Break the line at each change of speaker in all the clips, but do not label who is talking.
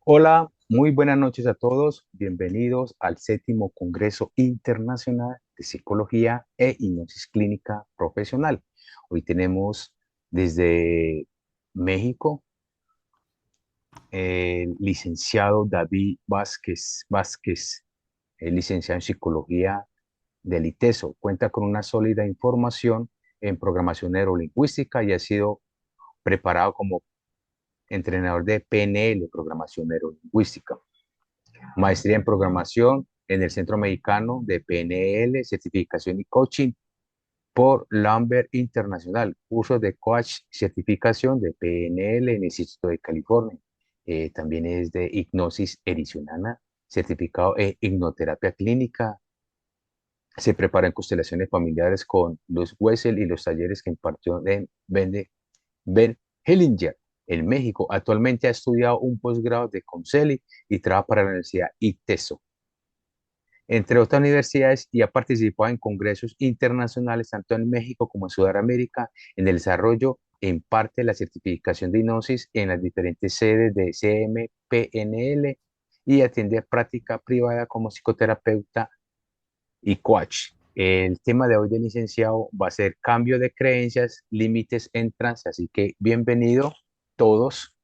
Hola, muy buenas noches a todos. Bienvenidos al séptimo Congreso Internacional de Psicología e Hipnosis Clínica Profesional. Hoy tenemos desde México el licenciado David Vázquez, el licenciado en Psicología del ITESO. Cuenta con una sólida información en programación neurolingüística y ha sido preparado como entrenador de PNL, programación neurolingüística. Maestría en programación en el Centro Mexicano de PNL, certificación y coaching por Lambert Internacional, cursos de coach, certificación de PNL en el Instituto de California. También es de hipnosis ericksoniana, certificado en hipnoterapia clínica. Se prepara en constelaciones familiares con Luz Wessel y los talleres que impartió en Ben Hellinger en México. Actualmente ha estudiado un posgrado de Counseling y trabaja para la Universidad ITESO, entre otras universidades, y ha participado en congresos internacionales tanto en México como en Sudamérica en el desarrollo en parte de la certificación de hipnosis en las diferentes sedes de CMPNL y atiende práctica privada como psicoterapeuta y coach. El tema de hoy del licenciado va a ser cambio de creencias, límites en trance, así que bienvenido todos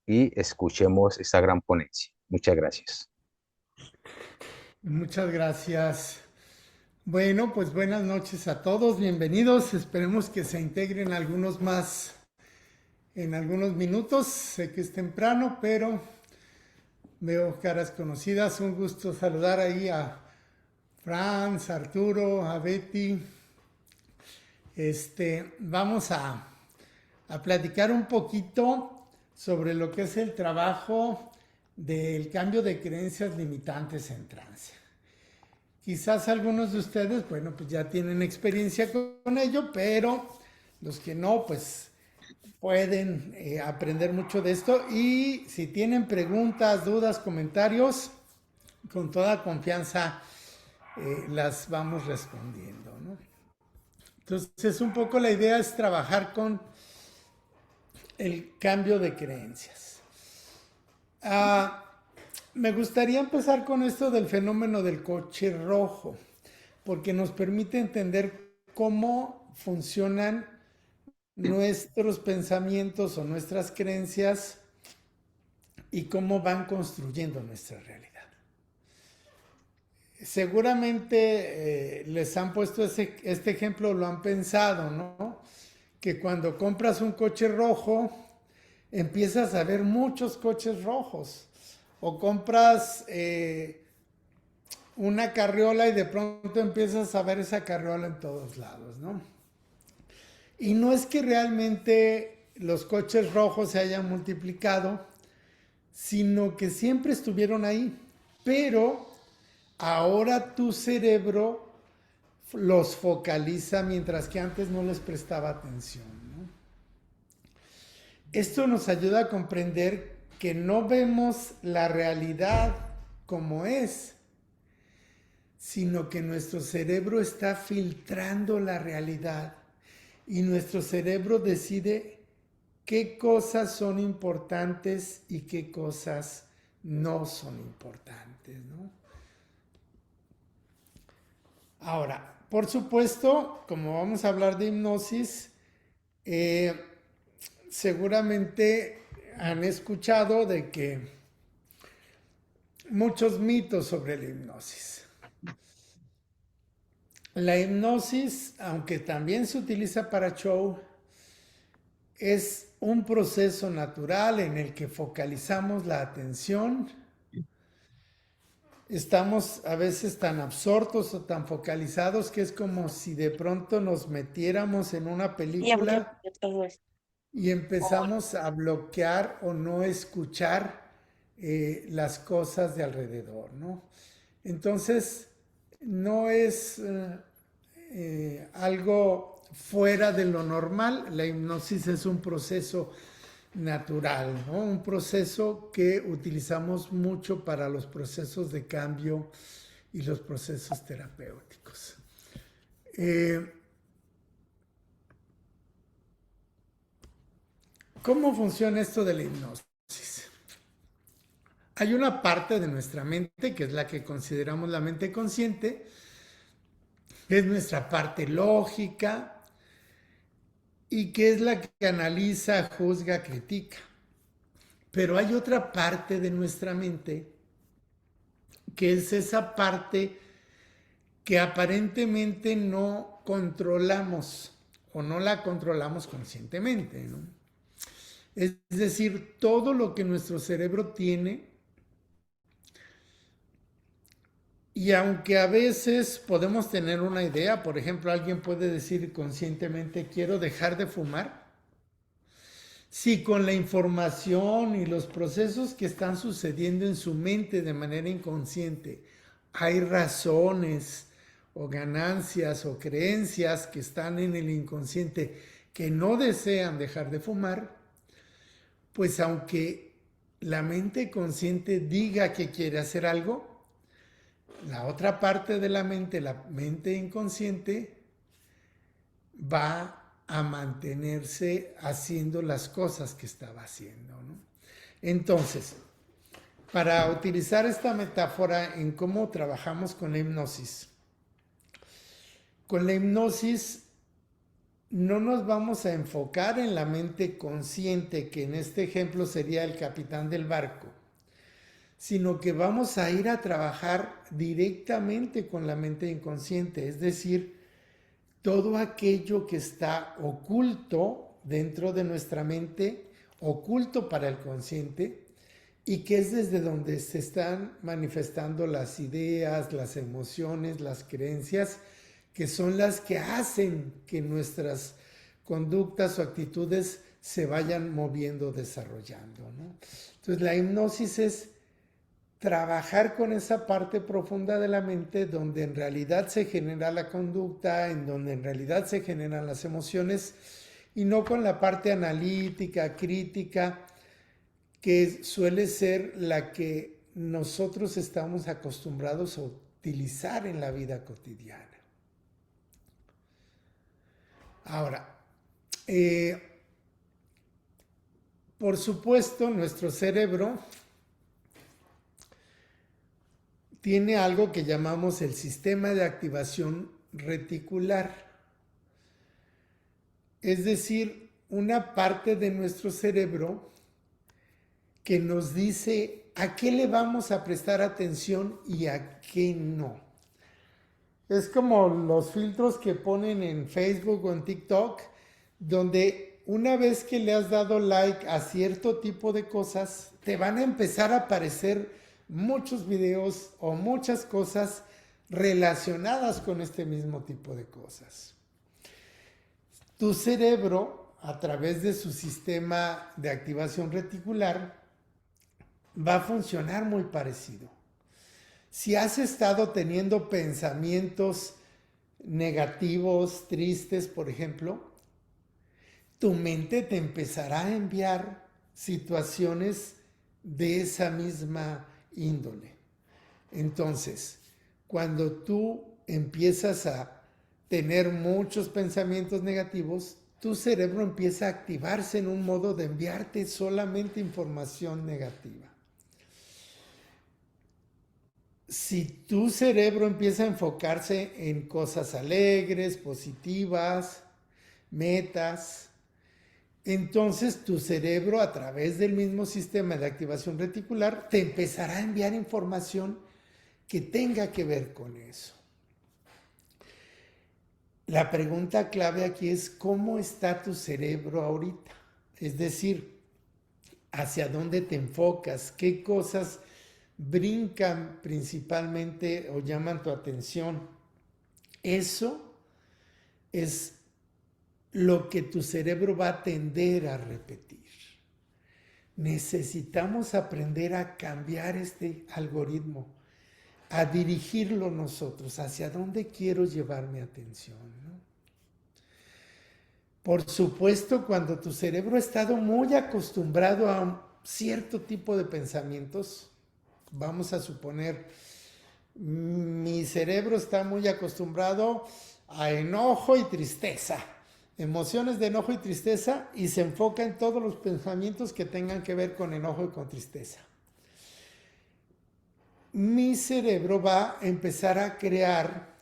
y escuchemos esta gran ponencia. Muchas gracias.
Muchas gracias. Bueno, pues buenas noches a todos, bienvenidos. Esperemos que se integren algunos más en algunos minutos. Sé que es temprano, pero veo caras conocidas. Un gusto saludar ahí a Franz, a Arturo, a Betty. Vamos a platicar un poquito sobre lo que es el trabajo del cambio de creencias limitantes en trance. Quizás algunos de ustedes, bueno, pues ya tienen experiencia con ello, pero los que no, pues pueden aprender mucho de esto. Y si tienen preguntas, dudas, comentarios, con toda confianza las vamos respondiendo, ¿no? Entonces, un poco la idea es trabajar con el cambio de creencias. Ah, Me gustaría empezar con esto del fenómeno del coche rojo, porque nos permite entender cómo funcionan nuestros pensamientos o nuestras creencias y cómo van construyendo nuestra realidad. Seguramente les han puesto este ejemplo, lo han pensado, ¿no? Que cuando compras un coche rojo, empiezas a ver muchos coches rojos. O compras una carriola y de pronto empiezas a ver esa carriola en todos lados, ¿no? Y no es que realmente los coches rojos se hayan multiplicado, sino que siempre estuvieron ahí. Pero ahora tu cerebro los focaliza mientras que antes no les prestaba atención, ¿no? Esto nos ayuda a comprender que no vemos la realidad como es, sino que nuestro cerebro está filtrando la realidad y nuestro cerebro decide qué cosas son importantes y qué cosas no son importantes, ¿no? Ahora, por supuesto, como vamos a hablar de hipnosis, eh, seguramente han escuchado de que muchos mitos sobre la hipnosis. La hipnosis, aunque también se utiliza para show, es un proceso natural en el que focalizamos la atención. Estamos a veces tan absortos o tan focalizados que es como si de pronto nos metiéramos en una película y empezamos a bloquear o no escuchar las cosas de alrededor, ¿no? Entonces, no es algo fuera de lo normal. La hipnosis es un proceso natural, ¿no? Un proceso que utilizamos mucho para los procesos de cambio y los procesos terapéuticos. Eh, ¿Cómo funciona esto de la hipnosis? Hay una parte de nuestra mente, que es la que consideramos la mente consciente, que es nuestra parte lógica y que es la que analiza, juzga, critica. Pero hay otra parte de nuestra mente, que es esa parte que aparentemente no controlamos o no la controlamos conscientemente, ¿no? Es decir, todo lo que nuestro cerebro tiene, y aunque a veces podemos tener una idea, por ejemplo, alguien puede decir conscientemente, quiero dejar de fumar, si con la información y los procesos que están sucediendo en su mente de manera inconsciente hay razones o ganancias o creencias que están en el inconsciente que no desean dejar de fumar, pues aunque la mente consciente diga que quiere hacer algo, la otra parte de la mente inconsciente, va a mantenerse haciendo las cosas que estaba haciendo, ¿no? Entonces, para utilizar esta metáfora en cómo trabajamos con la hipnosis no nos vamos a enfocar en la mente consciente, que en este ejemplo sería el capitán del barco, sino que vamos a ir a trabajar directamente con la mente inconsciente, es decir, todo aquello que está oculto dentro de nuestra mente, oculto para el consciente, y que es desde donde se están manifestando las ideas, las emociones, las creencias, que son las que hacen que nuestras conductas o actitudes se vayan moviendo, desarrollando, ¿no? Entonces la hipnosis es trabajar con esa parte profunda de la mente donde en realidad se genera la conducta, en donde en realidad se generan las emociones, y no con la parte analítica, crítica, que suele ser la que nosotros estamos acostumbrados a utilizar en la vida cotidiana. Ahora, por supuesto, nuestro cerebro tiene algo que llamamos el sistema de activación reticular. Es decir, una parte de nuestro cerebro que nos dice a qué le vamos a prestar atención y a qué no. Es como los filtros que ponen en Facebook o en TikTok, donde una vez que le has dado like a cierto tipo de cosas, te van a empezar a aparecer muchos videos o muchas cosas relacionadas con este mismo tipo de cosas. Tu cerebro, a través de su sistema de activación reticular, va a funcionar muy parecido. Si has estado teniendo pensamientos negativos, tristes, por ejemplo, tu mente te empezará a enviar situaciones de esa misma índole. Entonces, cuando tú empiezas a tener muchos pensamientos negativos, tu cerebro empieza a activarse en un modo de enviarte solamente información negativa. Si tu cerebro empieza a enfocarse en cosas alegres, positivas, metas, entonces tu cerebro, a través del mismo sistema de activación reticular, te empezará a enviar información que tenga que ver con eso. La pregunta clave aquí es: ¿cómo está tu cerebro ahorita? Es decir, ¿hacia dónde te enfocas? ¿Qué cosas brincan principalmente o llaman tu atención? Eso es lo que tu cerebro va a tender a repetir. Necesitamos aprender a cambiar este algoritmo, a dirigirlo nosotros, hacia dónde quiero llevar mi atención, ¿no? Por supuesto, cuando tu cerebro ha estado muy acostumbrado a un cierto tipo de pensamientos, vamos a suponer, mi cerebro está muy acostumbrado a enojo y tristeza, emociones de enojo y tristeza, y se enfoca en todos los pensamientos que tengan que ver con enojo y con tristeza. mi cerebro va a empezar a crear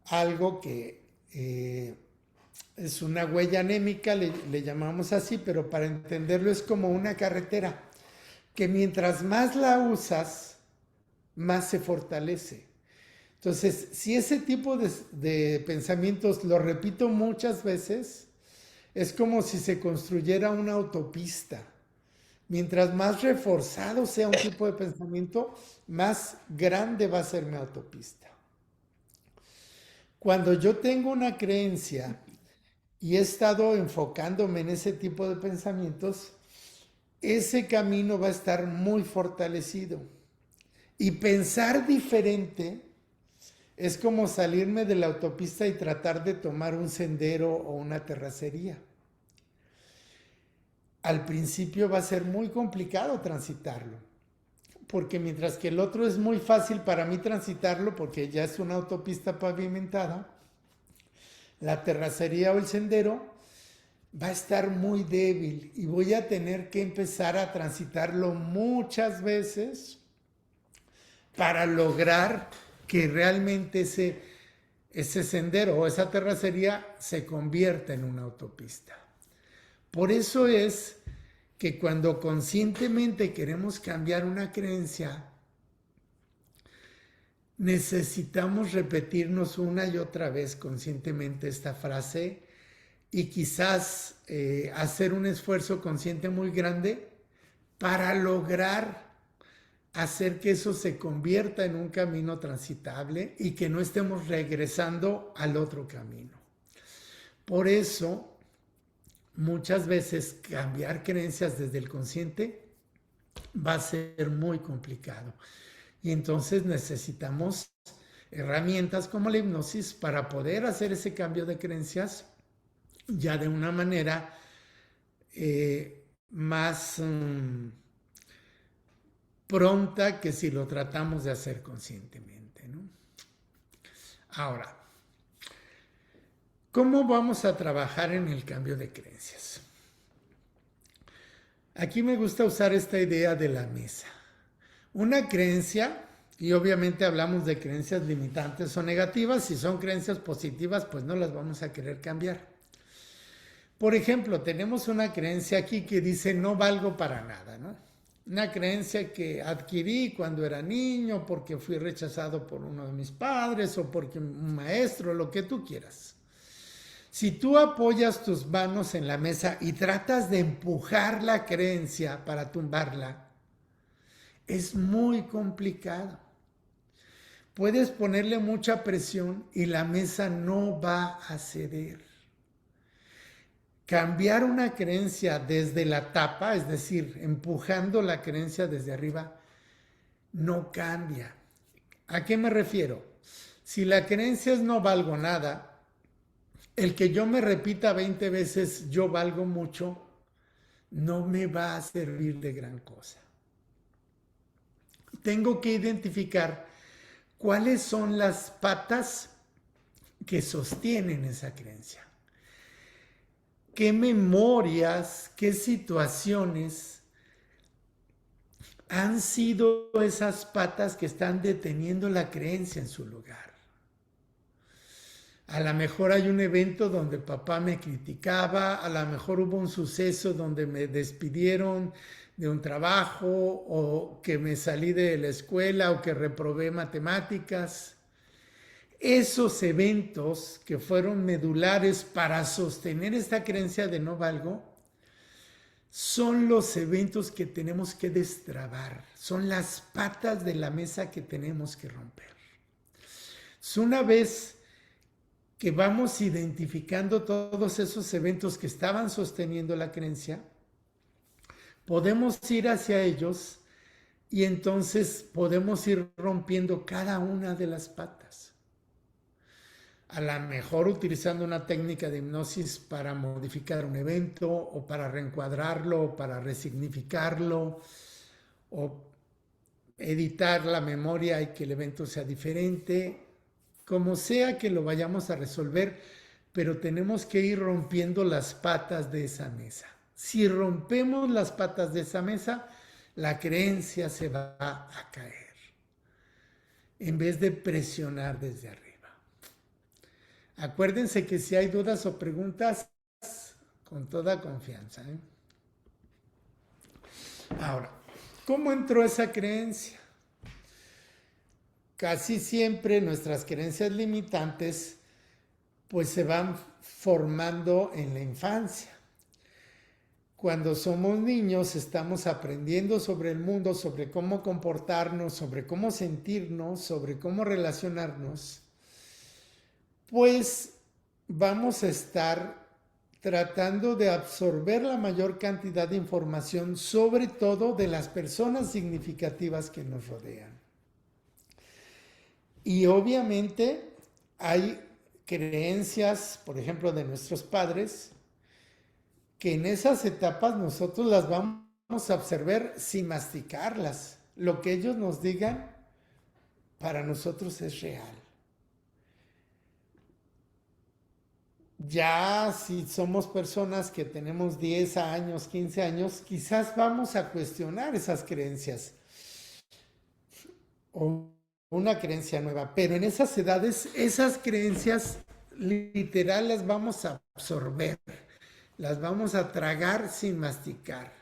algo que es una huella anémica, le llamamos así, pero para entenderlo es como una carretera, que mientras más la usas, más se fortalece. Entonces, si ese tipo de pensamientos lo repito muchas veces, es como si se construyera una autopista. Mientras más reforzado sea un tipo de pensamiento, más grande va a ser mi autopista. Cuando yo tengo una creencia y he estado enfocándome en ese tipo de pensamientos, ese camino va a estar muy fortalecido. Y pensar diferente es como salirme de la autopista y tratar de tomar un sendero o una terracería. Al principio va a ser muy complicado transitarlo, porque mientras que el otro es muy fácil para mí transitarlo porque ya es una autopista pavimentada, la terracería o el sendero va a estar muy débil y voy a tener que empezar a transitarlo muchas veces para lograr que realmente ese sendero o esa terracería se convierta en una autopista. Por eso es que cuando conscientemente queremos cambiar una creencia, necesitamos repetirnos una y otra vez conscientemente esta frase y quizás hacer un esfuerzo consciente muy grande para lograr hacer que eso se convierta en un camino transitable y que no estemos regresando al otro camino. Por eso, muchas veces cambiar creencias desde el consciente va a ser muy complicado. Y entonces necesitamos herramientas como la hipnosis para poder hacer ese cambio de creencias ya de una manera más pronta que si lo tratamos de hacer conscientemente, ¿no? Ahora, ¿cómo vamos a trabajar en el cambio de creencias? Aquí me gusta usar esta idea de la mesa. Una creencia, y obviamente hablamos de creencias limitantes o negativas, si son creencias positivas, pues no las vamos a querer cambiar. Por ejemplo, tenemos una creencia aquí que dice no valgo para nada, ¿no? Una creencia que adquirí cuando era niño porque fui rechazado por uno de mis padres o porque un maestro, lo que tú quieras. Si tú apoyas tus manos en la mesa y tratas de empujar la creencia para tumbarla, es muy complicado. Puedes ponerle mucha presión y la mesa no va a ceder. Cambiar una creencia desde la tapa, es decir, empujando la creencia desde arriba, no cambia. ¿A qué me refiero? Si la creencia es no valgo nada, el que yo me repita 20 veces yo valgo mucho, no me va a servir de gran cosa. Tengo que identificar cuáles son las patas que sostienen esa creencia. ¿Qué memorias, qué situaciones han sido esas patas que están deteniendo la creencia en su lugar? A lo mejor hay un evento donde papá me criticaba, a lo mejor hubo un suceso donde me despidieron de un trabajo o que me salí de la escuela o que reprobé matemáticas. Esos eventos que fueron medulares para sostener esta creencia de no valgo son los eventos que tenemos que destrabar, son las patas de la mesa que tenemos que romper. Es una vez que vamos identificando todos esos eventos que estaban sosteniendo la creencia, podemos ir hacia ellos y entonces podemos ir rompiendo cada una de las patas. A lo mejor utilizando una técnica de hipnosis para modificar un evento o para reencuadrarlo o para resignificarlo o editar la memoria y que el evento sea diferente, como sea que lo vayamos a resolver, pero tenemos que ir rompiendo las patas de esa mesa. Si rompemos las patas de esa mesa, la creencia se va a caer. en vez de presionar desde arriba. Acuérdense que si hay dudas o preguntas, con toda confianza, ¿eh? Ahora, ¿cómo entró esa creencia? Casi siempre nuestras creencias limitantes pues se van formando en la infancia. Cuando somos niños estamos aprendiendo sobre el mundo, sobre cómo comportarnos, sobre cómo sentirnos, sobre cómo relacionarnos, pues vamos a estar tratando de absorber la mayor cantidad de información, sobre todo de las personas significativas que nos rodean. Y obviamente hay creencias, por ejemplo, de nuestros padres, que en esas etapas nosotros las vamos a observar sin masticarlas. Lo que ellos nos digan, para nosotros es real. Ya si somos personas que tenemos 10 años, 15 años, quizás vamos a cuestionar esas creencias o una creencia nueva, pero en esas edades esas creencias literal las vamos a absorber, las vamos a tragar sin masticar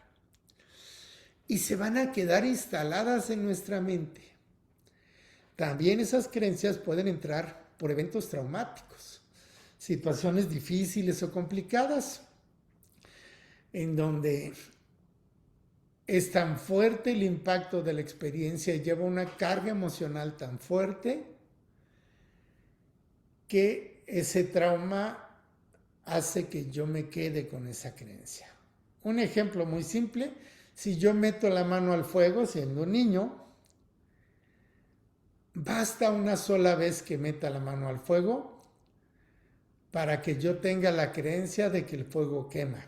y se van a quedar instaladas en nuestra mente. También esas creencias pueden entrar por eventos traumáticos, situaciones difíciles o complicadas, en donde es tan fuerte el impacto de la experiencia y lleva una carga emocional tan fuerte que ese trauma hace que yo me quede con esa creencia. Un ejemplo muy simple, si yo meto la mano al fuego siendo un niño, basta una sola vez que meta la mano al fuego para que yo tenga la creencia de que el fuego quema.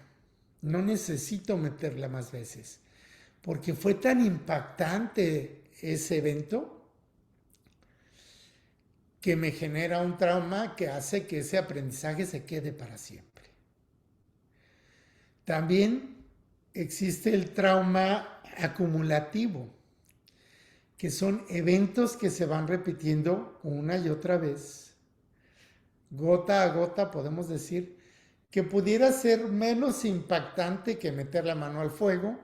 No necesito meterla más veces, porque fue tan impactante ese evento que me genera un trauma que hace que ese aprendizaje se quede para siempre. También existe el trauma acumulativo, que son eventos que se van repitiendo una y otra vez, gota a gota, podemos decir, que pudiera ser menos impactante que meter la mano al fuego,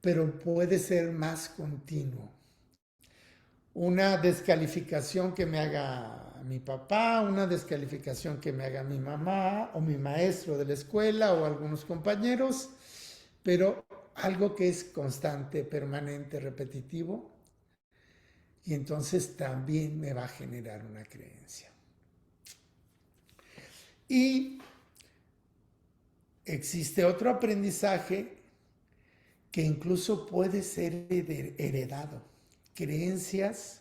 pero puede ser más continuo. Una descalificación que me haga mi papá, una descalificación que me haga mi mamá o mi maestro de la escuela o algunos compañeros, pero algo que es constante, permanente, repetitivo, y entonces también me va a generar una creencia. Y existe otro aprendizaje que incluso puede ser heredado. Creencias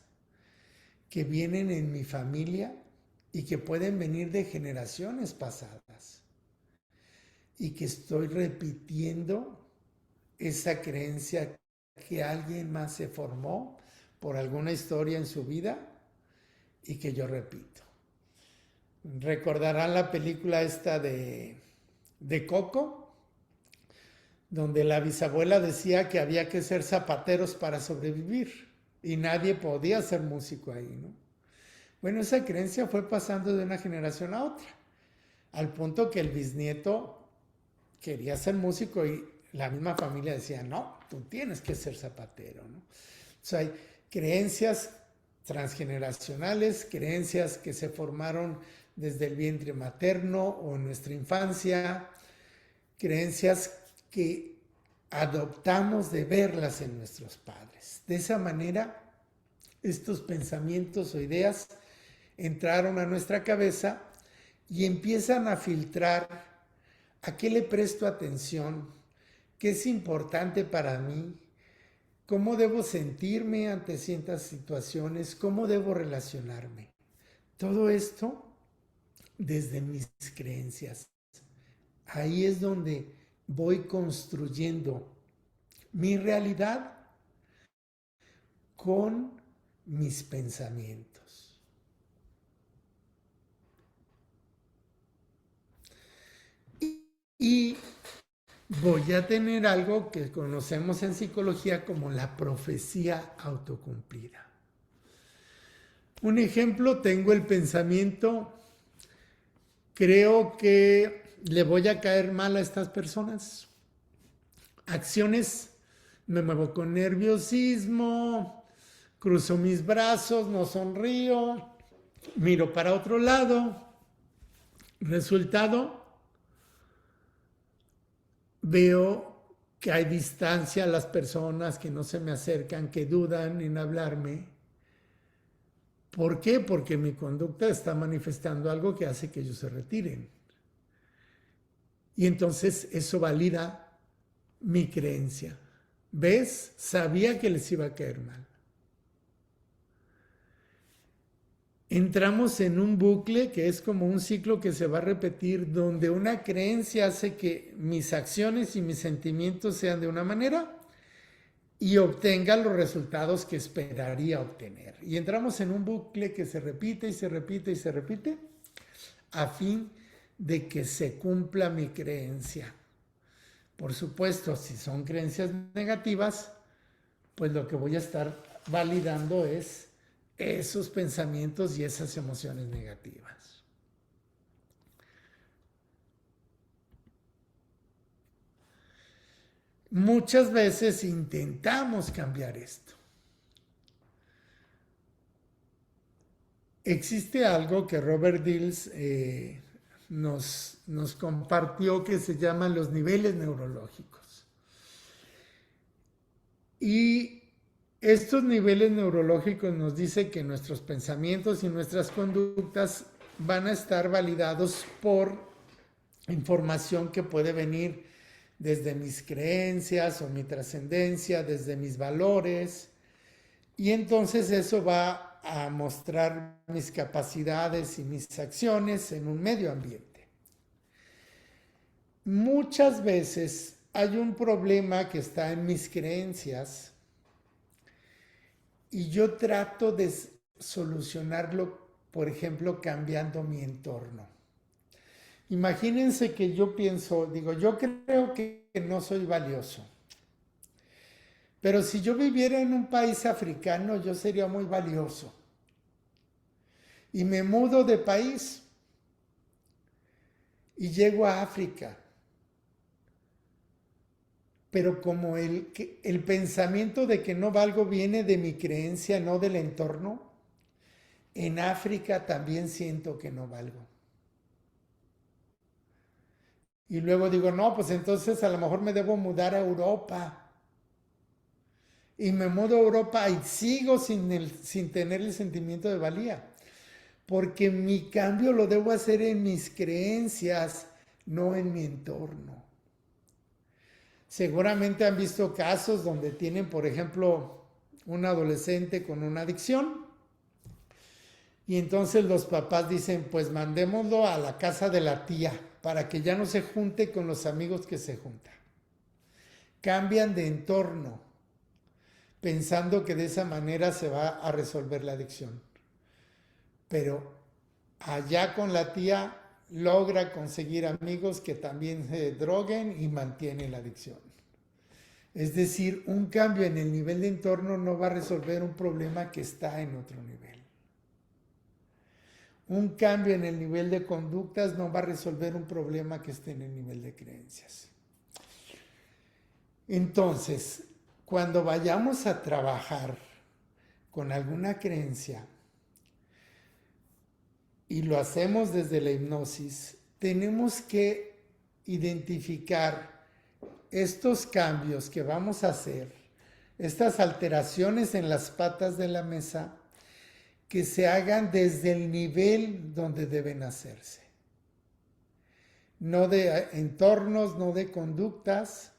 que vienen en mi familia y que pueden venir de generaciones pasadas. Y que estoy repitiendo esa creencia que alguien más se formó por alguna historia en su vida y que yo repito. Recordarán la película esta de Coco, donde la bisabuela decía que había que ser zapateros para sobrevivir y nadie podía ser músico ahí, ¿no? Bueno, esa creencia fue pasando de una generación a otra, al punto que el bisnieto quería ser músico y la misma familia decía, no, tú tienes que ser zapatero, ¿no? O sea, hay creencias transgeneracionales, creencias que se formaron desde el vientre materno o en nuestra infancia, creencias que adoptamos de verlas en nuestros padres. De esa manera, estos pensamientos o ideas entraron a nuestra cabeza y empiezan a filtrar a qué le presto atención, qué es importante para mí, cómo debo sentirme ante ciertas situaciones, cómo debo relacionarme. Todo esto desde mis creencias. Ahí es donde voy construyendo mi realidad con mis pensamientos. Y voy a tener algo que conocemos en psicología como la profecía autocumplida. Un ejemplo, tengo el pensamiento, creo que le voy a caer mal a estas personas. Acciones, me muevo con nerviosismo, cruzo mis brazos, no sonrío, miro para otro lado. Resultado, veo que hay distancia a las personas, que no se me acercan, que dudan en hablarme. ¿Por qué? Porque mi conducta está manifestando algo que hace que ellos se retiren. Y entonces eso valida mi creencia. ¿Ves? Sabía que les iba a caer mal. Entramos en un bucle que es como un ciclo que se va a repetir, donde una creencia hace que mis acciones y mis sentimientos sean de una manera y obtenga los resultados que esperaría obtener. Y entramos en un bucle que se repite y se repite y se repite a fin de que se cumpla mi creencia. Por supuesto, si son creencias negativas, pues lo que voy a estar validando es esos pensamientos y esas emociones negativas. Muchas veces intentamos cambiar esto. Existe algo que Robert Dills nos compartió que se llaman los niveles neurológicos. Y estos niveles neurológicos nos dicen que nuestros pensamientos y nuestras conductas van a estar validados por información que puede venir desde mis creencias o mi trascendencia, desde mis valores. Y entonces eso va a mostrar mis capacidades y mis acciones en un medio ambiente. Muchas veces hay un problema que está en mis creencias y yo trato de solucionarlo, por ejemplo, cambiando mi entorno. Imagínense que yo pienso, digo, yo creo que no soy valioso. Pero si yo viviera en un país africano, yo sería muy valioso. Y me mudo de país y llego a África. Pero como el pensamiento de que no valgo viene de mi creencia, no del entorno, en África también siento que no valgo. Y luego digo, no, pues entonces a lo mejor me debo mudar a Europa. Y me mudo a Europa y sigo sin tener el sentimiento de valía. Porque mi cambio lo debo hacer en mis creencias, no en mi entorno. Seguramente han visto casos donde tienen, por ejemplo, un adolescente con una adicción y entonces los papás dicen, pues mandémoslo a la casa de la tía para que ya no se junte con los amigos que se juntan. Cambian de entorno pensando que de esa manera se va a resolver la adicción. Pero allá con la tía logra conseguir amigos que también se droguen y mantienen la adicción. Es decir, un cambio en el nivel de entorno no va a resolver un problema que está en otro nivel. Un cambio en el nivel de conductas no va a resolver un problema que esté en el nivel de creencias. Entonces, cuando vayamos a trabajar con alguna creencia y lo hacemos desde la hipnosis, tenemos que identificar estos cambios que vamos a hacer, estas alteraciones en las patas de la mesa, que se hagan desde el nivel donde deben hacerse. No de entornos, no de conductas,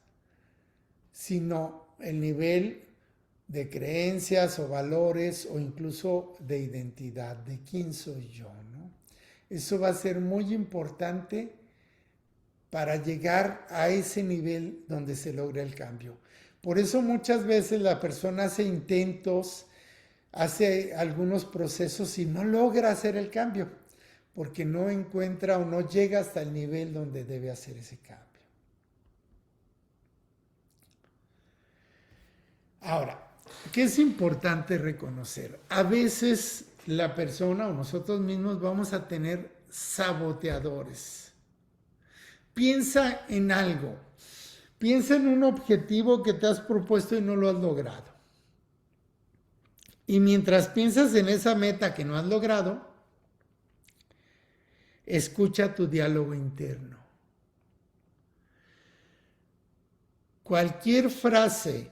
sino el nivel de creencias o valores o incluso de identidad, de quién soy yo, ¿no? Eso va a ser muy importante para llegar a ese nivel donde se logra el cambio. Por eso muchas veces la persona hace intentos, hace algunos procesos y no logra hacer el cambio, porque no encuentra o no llega hasta el nivel donde debe hacer ese cambio. Ahora, ¿qué es importante reconocer? A veces la persona o nosotros mismos vamos a tener saboteadores. Piensa en algo. Piensa en un objetivo que te has propuesto y no lo has logrado. Y mientras piensas en esa meta que no has logrado, escucha tu diálogo interno. Cualquier frase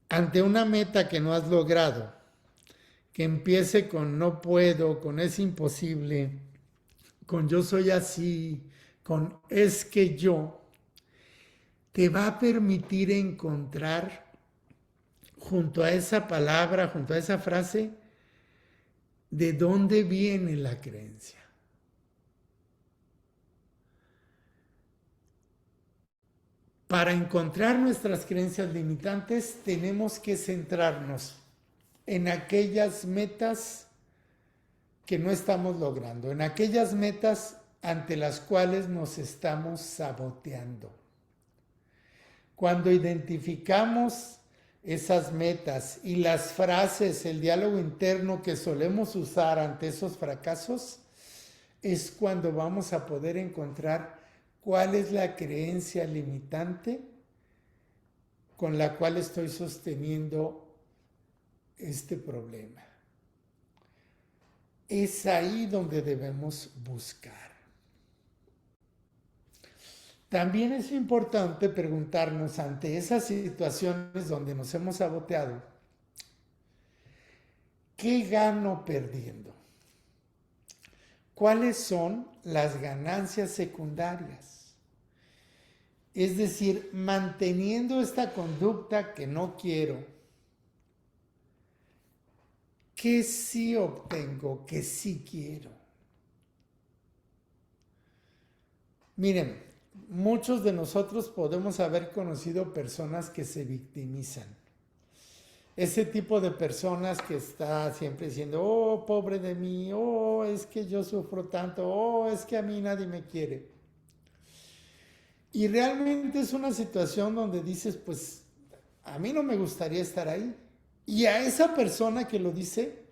ante una meta que no has logrado, que empiece con no puedo, con es imposible, con yo soy así, con es que yo, te va a permitir encontrar junto a esa palabra, junto a esa frase, de dónde viene la creencia. Para encontrar nuestras creencias limitantes tenemos que centrarnos en aquellas metas que no estamos logrando, en aquellas metas ante las cuales nos estamos saboteando. Cuando identificamos esas metas y las frases, el diálogo interno que solemos usar ante esos fracasos, es cuando vamos a poder encontrar cuál es la creencia limitante con la cual estoy sosteniendo este problema. Es ahí donde debemos buscar. También es importante preguntarnos ante esas situaciones donde nos hemos saboteado, ¿qué gano perdiendo? ¿Cuáles son las ganancias secundarias? Es decir, manteniendo esta conducta que no quiero, ¿qué sí obtengo, que sí quiero? Miren, muchos de nosotros podemos haber conocido personas que se victimizan. Ese tipo de personas que está siempre diciendo, oh, pobre de mí, oh, es que yo sufro tanto, oh, es que a mí nadie me quiere. Y realmente es una situación donde dices, pues, a mí no me gustaría estar ahí. Y a esa persona que lo dice,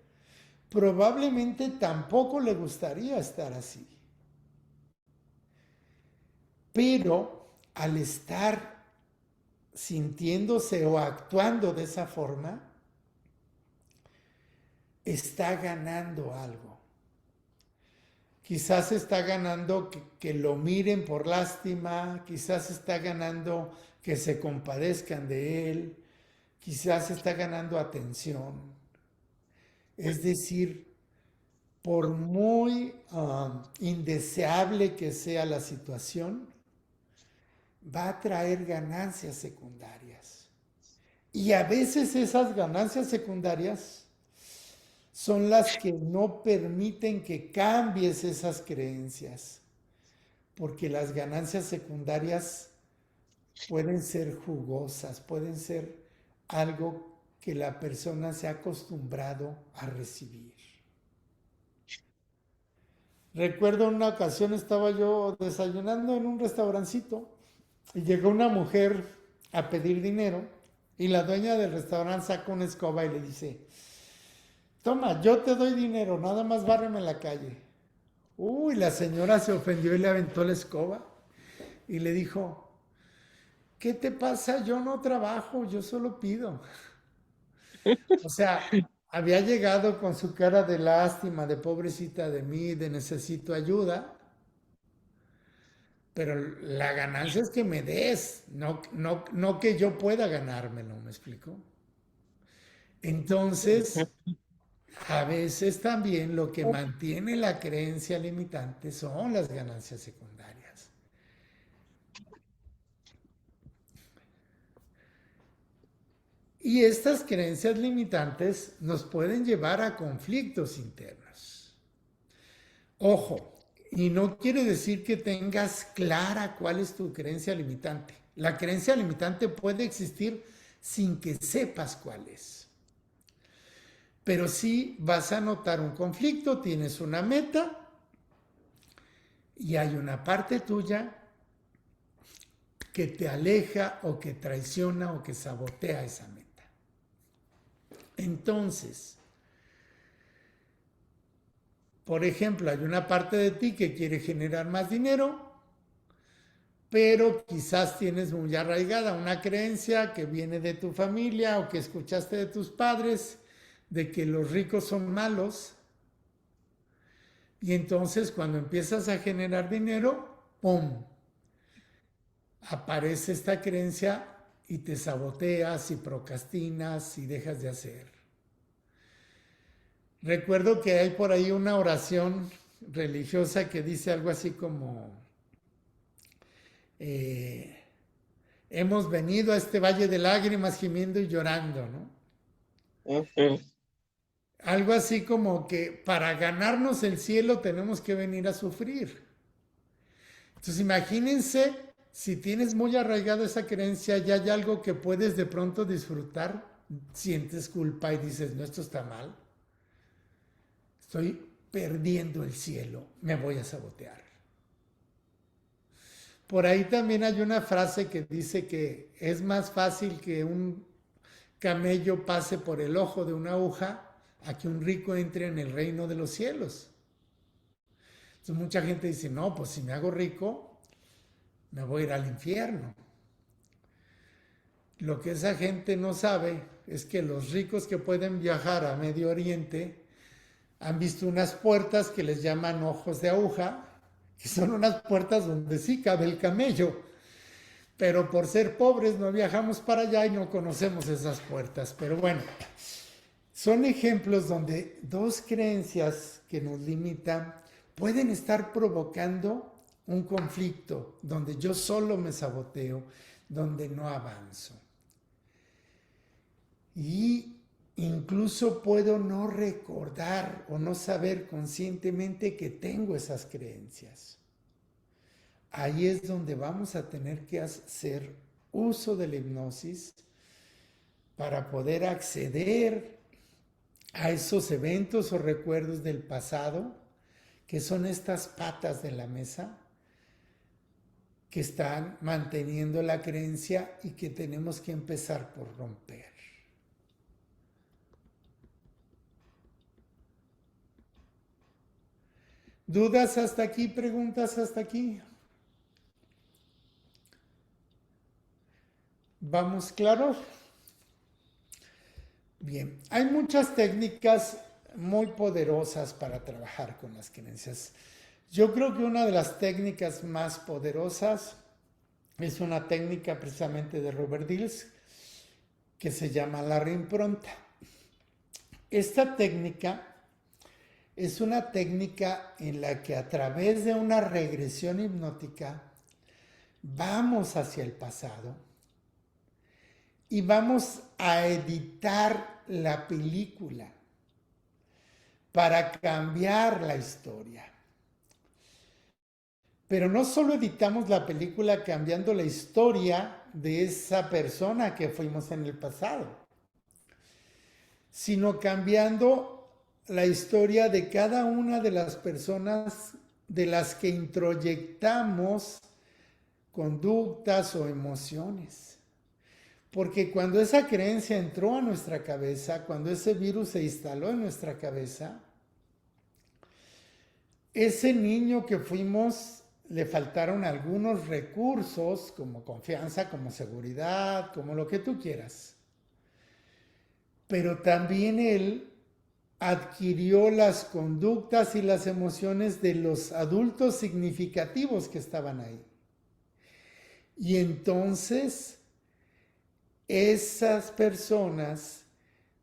probablemente tampoco le gustaría estar así. Pero al estar sintiéndose o actuando de esa forma, está ganando algo. Quizás está ganando que lo miren por lástima, quizás está ganando que se compadezcan de él, quizás está ganando atención. Es decir, por muy indeseable que sea la situación, va a traer ganancias secundarias. Y a veces esas ganancias secundarias son las que no permiten que cambies esas creencias, porque las ganancias secundarias pueden ser jugosas, pueden ser algo que la persona se ha acostumbrado a recibir. Recuerdo una ocasión estaba yo desayunando en un restaurancito y llegó una mujer a pedir dinero y la dueña del restaurante saca una escoba y le dice, toma, yo te doy dinero, nada más bárreme la calle. Uy, la señora se ofendió y le aventó la escoba y le dijo, ¿qué te pasa? Yo no trabajo, yo solo pido. O sea, había llegado con su cara de lástima, de pobrecita de mí, de necesito ayuda, pero la ganancia es que me des, no que yo pueda ganármelo, ¿me explico? Entonces, a veces también lo que mantiene la creencia limitante son las ganancias secundarias. Y estas creencias limitantes nos pueden llevar a conflictos internos. Ojo, y no quiere decir que tengas clara cuál es tu creencia limitante. La creencia limitante puede existir sin que sepas cuál es. Pero sí vas a notar un conflicto, tienes una meta y hay una parte tuya que te aleja o que traiciona o que sabotea esa meta. Entonces, Por ejemplo, hay una parte de ti que quiere generar más dinero, pero quizás tienes muy arraigada una creencia que viene de tu familia o que escuchaste de tus padres de que los ricos son malos. Y entonces cuando empiezas a generar dinero, ¡pum!, aparece esta creencia y te saboteas y procrastinas y dejas de hacer. Recuerdo que hay por ahí una oración religiosa que dice algo así como, eh, hemos venido a este valle de lágrimas gimiendo y llorando, ¿no?
Ujú.
Algo así como que para ganarnos el cielo tenemos que venir a sufrir. Entonces imagínense si tienes muy arraigada esa creencia, ya hay algo que puedes de pronto disfrutar, sientes culpa y dices, no, esto está mal, estoy perdiendo el cielo, me voy a sabotear. Por ahí también hay una frase que dice que es más fácil que un camello pase por el ojo de una aguja a que un rico entre en el reino de los cielos. Entonces mucha gente dice, no, pues si me hago rico, me voy a ir al infierno. Lo que esa gente no sabe es que los ricos que pueden viajar a Medio Oriente han visto unas puertas que les llaman ojos de aguja, que son unas puertas donde sí cabe el camello. Pero por ser pobres no viajamos para allá y no conocemos esas puertas. Pero bueno, son ejemplos donde dos creencias que nos limitan pueden estar provocando un conflicto, donde yo solo me saboteo, donde no avanzo. Y incluso puedo no recordar o no saber conscientemente que tengo esas creencias. Ahí es donde vamos a tener que hacer uso de la hipnosis para poder acceder a esos eventos o recuerdos del pasado, que son estas patas de la mesa que están manteniendo la creencia y que tenemos que empezar por romper. ¿Dudas hasta aquí? ¿Preguntas hasta aquí? ¿Vamos claros? Bien, hay muchas técnicas muy poderosas para trabajar con las creencias. Yo creo que una de las técnicas más poderosas es una técnica precisamente de Robert Dills que se llama la reimpronta. Esta técnica es una técnica en la que a través de una regresión hipnótica vamos hacia el pasado y vamos a editar la película para cambiar la historia. Pero no solo editamos la película cambiando la historia de esa persona que fuimos en el pasado, sino cambiando la historia de cada una de las personas de las que introyectamos conductas o emociones. Porque cuando esa creencia entró a nuestra cabeza, cuando ese virus se instaló en nuestra cabeza, ese niño que fuimos le faltaron algunos recursos como confianza, como seguridad, como lo que tú quieras. Pero también él adquirió las conductas y las emociones de los adultos significativos que estaban ahí. Y entonces esas personas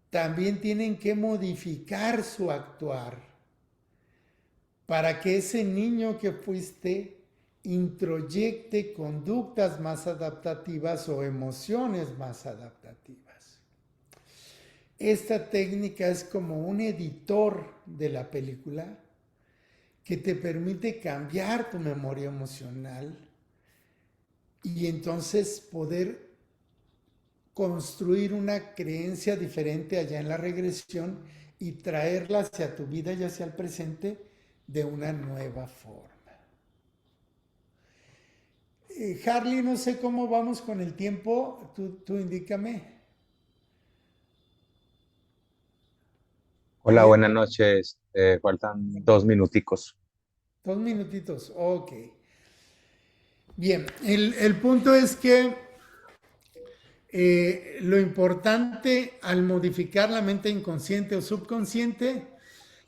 también tienen que modificar su actuar para que ese niño que fuiste introyecte conductas más adaptativas o emociones más adaptativas. Esta técnica es como un editor de la película que te permite cambiar tu memoria emocional y entonces poder construir una creencia diferente allá en la regresión y traerla hacia tu vida y hacia el presente de una nueva forma. Harley, no sé cómo vamos con el tiempo, tú indícame.
Hola,
Bien,
buenas noches. Faltan 2 minuticos.
2 minutitos, ok. Bien, el punto es que lo importante al modificar la mente inconsciente o subconsciente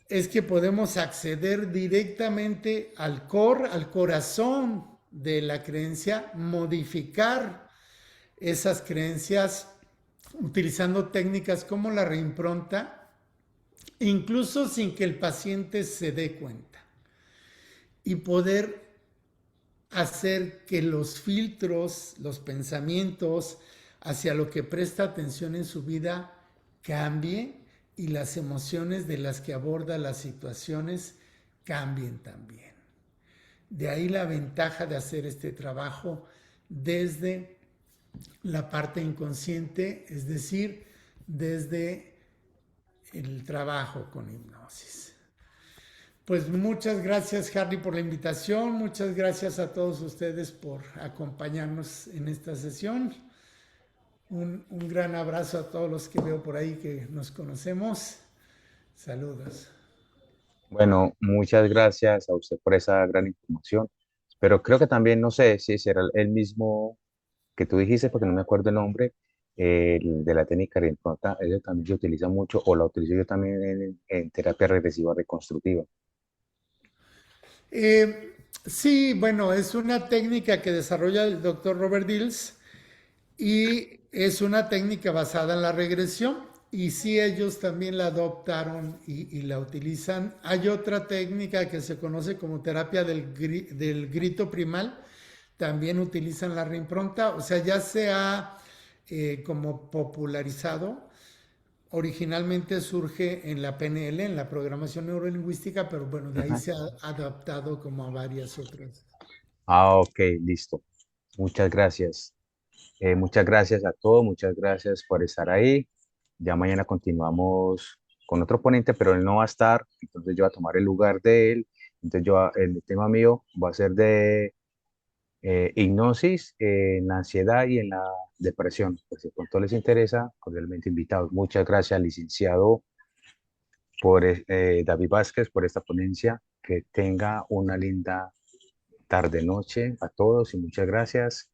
es que podemos acceder directamente al core, al corazón de la creencia, modificar esas creencias utilizando técnicas como la reimpronta, incluso sin que el paciente se dé cuenta, y poder hacer que los filtros, los pensamientos hacia lo que presta atención en su vida cambie y las emociones de las que aborda las situaciones cambien también. De ahí la ventaja de hacer este trabajo desde la parte inconsciente, es decir, desde el trabajo con hipnosis. Pues muchas gracias, Harry, por la invitación. Muchas gracias a todos ustedes por acompañarnos en esta sesión. Un gran abrazo a todos los que veo por ahí que nos conocemos. Saludos.
Bueno, muchas gracias a usted por esa gran información. Pero creo que también, no sé si será el mismo que tú dijiste, porque no me acuerdo el nombre, el de la técnica de impronta. Eso también se utiliza mucho, o la utilizo yo también en terapia regresiva reconstructiva.
Sí, bueno, es una técnica que desarrolla el doctor Robert Dills y es una técnica basada en la regresión. Y sí, ellos también la adoptaron y la utilizan. Hay otra técnica que se conoce como terapia del grito primal. También utilizan la reimpronta. O sea, ya se ha como popularizado. Originalmente surge en la PNL, en la programación neurolingüística, pero bueno, de ahí
Ajá.
se ha adaptado como a varias otras.
Ah, ok, listo. Muchas gracias. Muchas gracias a todos, muchas gracias por estar ahí. Ya mañana continuamos con otro ponente, pero él no va a estar, entonces yo voy a tomar el lugar de él. Entonces el tema mío va a ser de hipnosis en la ansiedad y en la depresión. Pues si con todo les interesa, cordialmente invitados. Muchas gracias, licenciado David Vázquez, por esta ponencia. Que tenga una linda tarde-noche a todos y muchas gracias.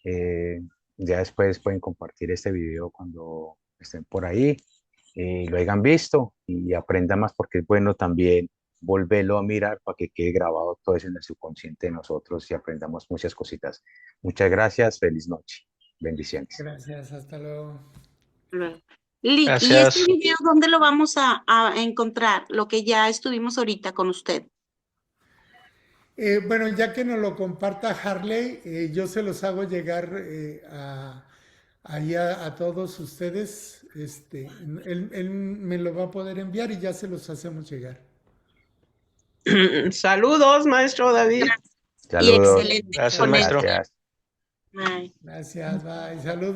Eh, ya después pueden compartir este video cuando estén por ahí y lo hayan visto y aprendan más, porque es bueno también volverlo a mirar para que quede grabado todo eso en el subconsciente de nosotros y aprendamos muchas cositas. Muchas gracias, feliz noche, bendiciones.
Gracias, hasta luego.
Lick, ¿y este
Gracias.
video dónde lo vamos a encontrar? Lo que ya estuvimos ahorita con usted.
Bueno, ya que nos lo comparta Harley, yo se los hago llegar ahí a todos ustedes. Él me lo va a poder enviar y ya se los hacemos llegar.
Saludos, maestro David.
Y
Saludos,
excelente
Gracias,
con el
maestro.
gracias.
Bye.
Gracias, bye, saludos.